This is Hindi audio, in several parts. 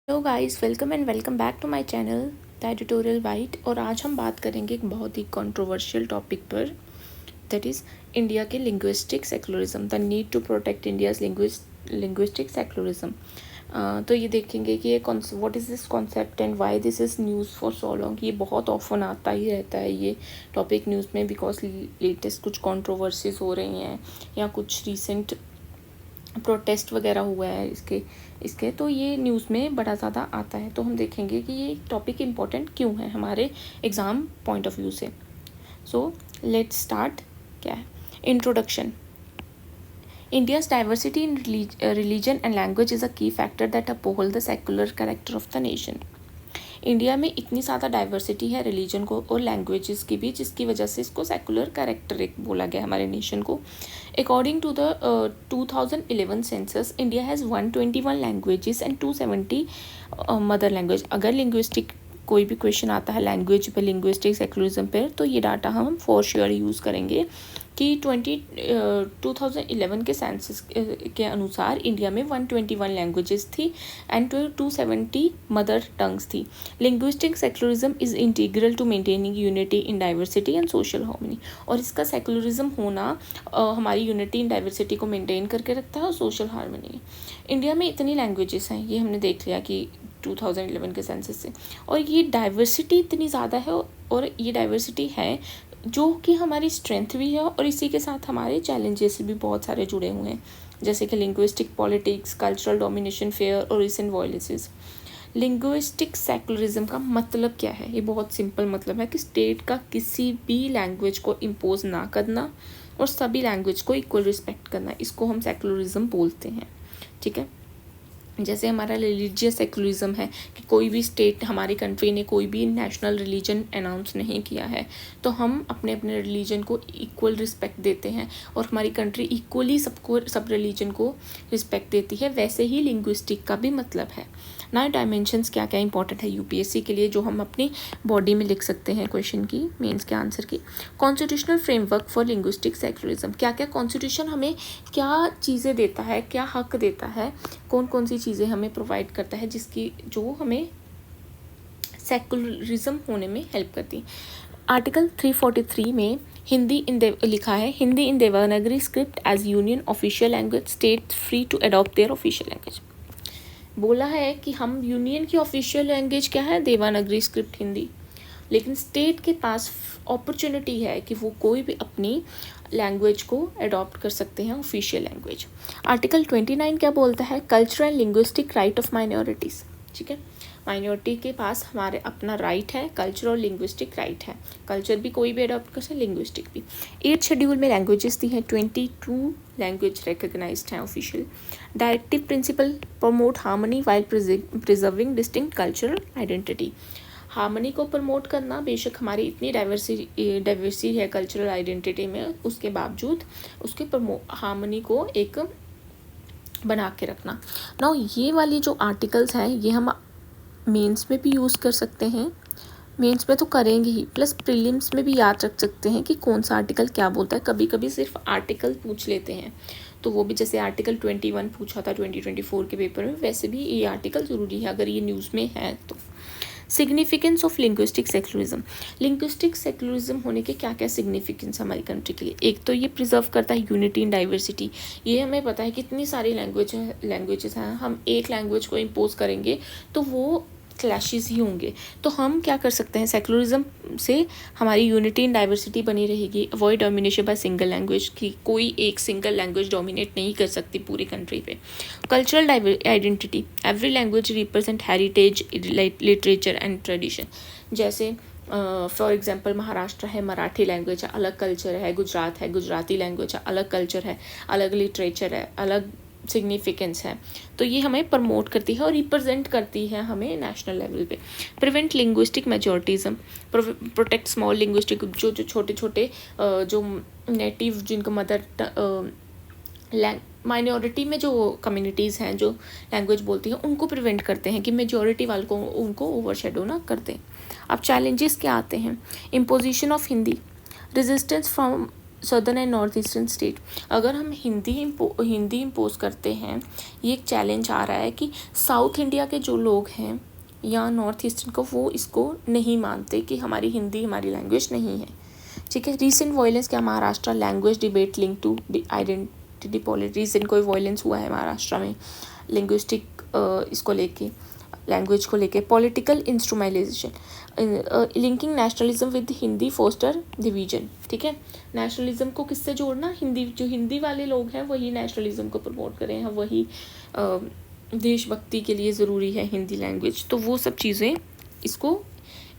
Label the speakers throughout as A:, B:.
A: Hello guys, welcome and welcome back to my channel the editorial white. और आज हम बात करेंगे एक बहुत ही कंट्रोवर्शियल टॉपिक पर, दैट इज़ इंडिया के linguistic secularism, the need to protect India's linguistic secularism. तो ये देखेंगे कि ये what is this concept and why this is news for so long. ये बहुत ऑफन आता ही रहता है ये टॉपिक न्यूज़ में, बिकॉज लेटेस्ट कुछ कंट्रोवर्सीज हो रही हैं या कुछ रिसेंट प्रोटेस्ट वगैरह हुआ है इसके तो ये न्यूज़ में बड़ा ज़्यादा आता है। तो हम देखेंगे कि ये टॉपिक इम्पोर्टेंट क्यों है हमारे एग्ज़ाम पॉइंट ऑफ व्यू से। So let's start. क्या है introduction. India's diversity in religion and language is a key factor that uphold the secular character of the nation. India में इतनी ज़्यादा डाइवर्सिटी है रिलीजन को और लैंग्वेजेस की भी, जिसकी वजह से इसको सेकुलर कैरेक्टर एक बोला गया हमारे नेशन को। According to the 2011 census, India has 121 languages and 270 mother language. अगर लिंग्विस्टिक कोई भी क्वेश्चन आता है लैंग्वेज पे, लिंग्विस्टिक सेकुलरिज्म पर, तो ये डाटा हम फॉर श्योर यूज़ करेंगे कि 2011 के सेंसस के अनुसार इंडिया में 121 लैंग्वेजेस थी एंड 270 मदर टंग्स थी। Linguistic secularism is integral to maintaining unity in diversity and social harmony. और इसका सेकुलरिज्म होना हमारी यूनिटी इन डाइवर्सिटी को मेंटेन करके रखता है और सोशल हार्मनी। इंडिया में इतनी लैंग्वेजेस हैं, ये हमने देख लिया कि 2011 के सेंसस से, और ये डाइवर्सिटी इतनी ज़्यादा है और ये डाइवर्सिटी है जो कि हमारी स्ट्रेंथ भी है और इसी के साथ हमारे चैलेंजेस भी बहुत सारे जुड़े हुए हैं, जैसे कि linguistic politics, cultural domination, fair और रिसेंट वॉयलेंसेस। लिंग्विस्टिक सेकुलरिज्म का मतलब क्या है? ये बहुत सिंपल मतलब है कि स्टेट का किसी भी लैंग्वेज को इम्पोज ना करना और सभी लैंग्वेज को इक्वल रिस्पेक्ट करना, इसको हम सेकुलरिज्म बोलते हैं। ठीक है, जैसे हमारा रिलीजियस सेकुलरिज्म है कि कोई भी स्टेट, हमारी कंट्री ने कोई भी नेशनल रिलीजन अनाउंस नहीं किया है तो हम अपने अपने रिलीजन को इक्वल रिस्पेक्ट देते हैं और हमारी कंट्री इक्वली सब रिलीजन को रिस्पेक्ट देती है। वैसे ही लिंग्विस्टिक का भी मतलब है। ना डायमेंशंस क्या क्या इंपॉर्टेंट है यूपीएससी के लिए, जो हम अपनी बॉडी में लिख सकते हैं क्वेश्चन की, मेंस के आंसर की। Constitutional framework for linguistic secularism, क्या क्या कॉन्स्टिट्यूशन हमें क्या चीज़ें देता है, क्या हक देता है, कौन कौन सी चीज़ें हमें प्रोवाइड करता है जिसकी जो हमें सेकुलरिज्म होने में हेल्प करती। आर्टिकल 343 में हिंदी लिखा है, Hindi in Devanagari script as union official language, state free to adopt their official language. बोला है कि हम यूनियन की ऑफिशियल लैंग्वेज क्या है, देवनागरी स्क्रिप्ट हिंदी, लेकिन स्टेट के पास अपॉर्चुनिटी है कि वो कोई भी अपनी लैंग्वेज को अडॉप्ट कर सकते हैं ऑफिशियल लैंग्वेज। आर्टिकल 29 क्या बोलता है? Cultural and linguistic right of minorities. ठीक है, माइनॉरिटी के पास हमारे अपना राइट है, कल्चर और लिंग्विस्टिक राइट है। कल्चर भी कोई भी अडॉप्ट कर सकते, लिंग्विस्टिक भी। 8th शेड्यूल में लैंग्वेजेस दी हैं, 22 लैंग्वेज रिकग्नाइज्ड हैं official. Directive principle promote harmony while preserving distinct cultural identity. Harmony को प्रमोट करना, बेशक हमारी इतनी डाइवर्सिटी है कल्चरल आइडेंटिटी में, उसके बावजूद उसके हार्मनी को एक बना के रखना। नाउ ये वाली जो आर्टिकल्स हैं ये हम मेंस में भी यूज़ कर सकते हैं, मेंस में तो करेंगे ही, प्लस प्रीलिम्स में भी याद रख सकते हैं कि कौन सा आर्टिकल क्या बोलता है। कभी कभी सिर्फ आर्टिकल पूछ लेते हैं, तो वो भी जैसे आर्टिकल 21 पूछा था 2024 के पेपर में, वैसे भी ये आर्टिकल ज़रूरी है अगर ये न्यूज़ में है तो। Significance of linguistic secularism. Linguistic secularism होने के क्या क्या सिग्निफिकेंस हमारी कंट्री के लिए? एक तो ये प्रिजर्व करता है यूनिटी इन डाइवर्सिटी। ये हमें पता है कितनी सारी लैंग्वेजेस हैं, हम एक लैंग्वेज को इम्पोज करेंगे तो वो क्लैशेस ही होंगे। तो हम क्या कर सकते हैं, सेकुलरिज्म से हमारी यूनिटी इन डाइवर्सिटी बनी रहेगी। Avoid domination by single language, की कोई एक सिंगल लैंग्वेज डोमिनेट नहीं कर सकती पूरी कंट्री पे। Cultural identity, every language represent heritage, literature and tradition. जैसे फॉर एग्जांपल महाराष्ट्र है, मराठी लैंग्वेज है, अलग कल्चर है। गुजरात है, गुजराती लैंग्वेज है, अलग कल्चर है, अलग लिटरेचर है, अलग सिग्निफिकेंस है। तो ये हमें प्रमोट करती है और रिप्रेजेंट करती है हमें नेशनल लेवल पे। Prevent linguistic majoritism, protect small linguistic, जो छोटे छोटे जो नेटिव जिनका मदर माइनॉरिटी में जो कम्युनिटीज़ हैं जो लैंग्वेज बोलती हैं, उनको प्रिवेंट करते हैं कि मेजॉरिटी वालों को उनको ओवरशैडो ना कर दें। अब चैलेंजेस क्या आते हैं? Imposition of Hindi, resistance from southern and north eastern state, अगर हम हिंदी इम्पोज करते हैं, ये एक चैलेंज आ रहा है कि साउथ इंडिया के जो लोग हैं या नॉर्थ ईस्टर्न को, वो इसको नहीं मानते कि हमारी हिंदी हमारी लैंग्वेज नहीं है, ठीक है। रीसेंट वायलेंस क्या, Maharashtra language debate link to identity politics, recent कोई वायलेंस हुआ है महाराष्ट्र में लिंग्विस्टिक इसको लेके, लैंग्वेज को लेके। Political instrumentalisation linking nationalism with Hindi foster division, ठीक है। नेशनलिज्म को किससे जोड़ना, हिंदी, जो हिंदी वाले लोग हैं वही नेशनलिज्म को प्रमोट करें, वही देशभक्ति के लिए ज़रूरी है हिंदी लैंग्वेज, तो वो सब चीज़ें इसको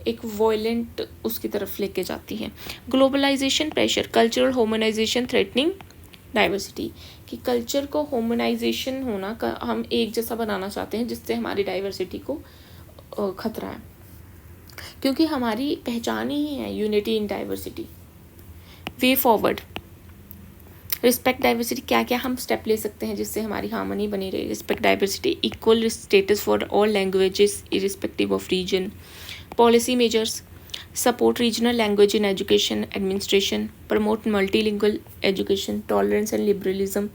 A: एक वॉयलेंट उसकी तरफ लेके जाती हैं। Globalisation pressure, cultural homogenisation threatening diversity, कि कल्चर को होमोनाइजेशन होना का हम एक जैसा बनाना चाहते हैं, जिससे हमारी डाइवर्सिटी को खतरा है, क्योंकि हमारी पहचान ही है unity in diversity. Way forward, respect diversity, क्या क्या हम स्टेप ले सकते हैं जिससे हमारी हार्मनी बनी रहे। Respect diversity, equal status for all languages irrespective of region. Policy measures, support regional language in education administration, promote multilingual education, tolerance and liberalism,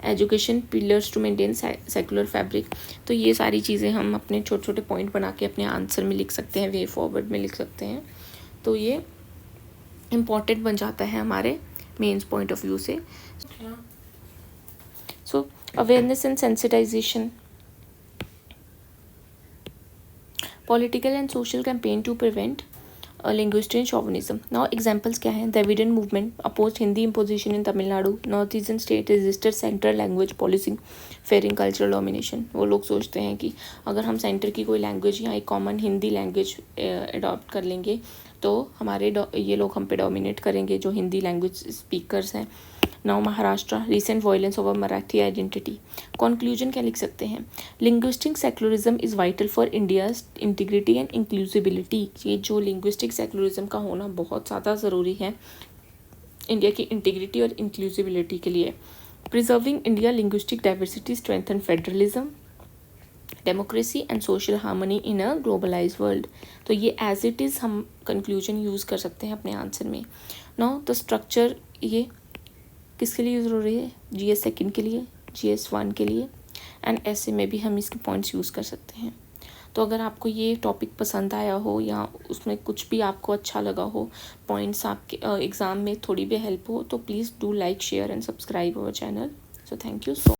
A: education pillars to maintain secular fabric। तो ये सारी चीज़ें हम अपने छोटे छोटे पॉइंट बना के अपने आंसर में लिख सकते हैं, वे फॉरवर्ड में लिख सकते हैं, तो ये इम्पॉर्टेंट बन जाता है हमारे मेंस पॉइंट ऑफ व्यू से। So awareness and sensitization, political and social campaign to prevent linguistic chauvinism. Now examples क्या हैं, Dravidian movement opposed Hindi imposition in Tamil Nadu, North Eastern state resisted central language policy fearing cultural domination। वो लोग सोचते हैं कि अगर हम सेंटर की कोई लैंग्वेज या एक कॉमन हिंदी लैंग्वेज अडॉप्ट कर लेंगे तो हमारे ये लोग हम पे डोमिनेट करेंगे, जो हिंदी लैंग्वेज स्पीकर्स हैं। Now Maharashtra, recent violence over Marathi identity. Conclusion क्या लिख सकते हैं, linguistic secularism is vital for India's integrity and inclusivity. ये जो लिंग्विस्टिक सेक्युलरिज्म का होना बहुत ज़्यादा ज़रूरी है इंडिया की इंटीग्रिटी और इंक्लूसिबिलिटी के लिए। Preserving India linguistic diversity strengthen federalism, democracy and social harmony in a globalize world. तो ये एज इट इज़ हम कंक्लूजन यूज़ कर सकते हैं अपने आंसर में। नाउ द स्ट्रक्चर, ये किसके लिए ज़रूरी है, GS सेकंड के लिए, GS 1 के लिए, एंड ऐसे में भी हम इसके पॉइंट्स यूज़ कर सकते हैं। तो अगर आपको ये टॉपिक पसंद आया हो या उसमें कुछ भी आपको अच्छा लगा हो, पॉइंट्स आपके एग्ज़ाम में थोड़ी भी हेल्प हो, तो please do like share and subscribe our channel. So thank you so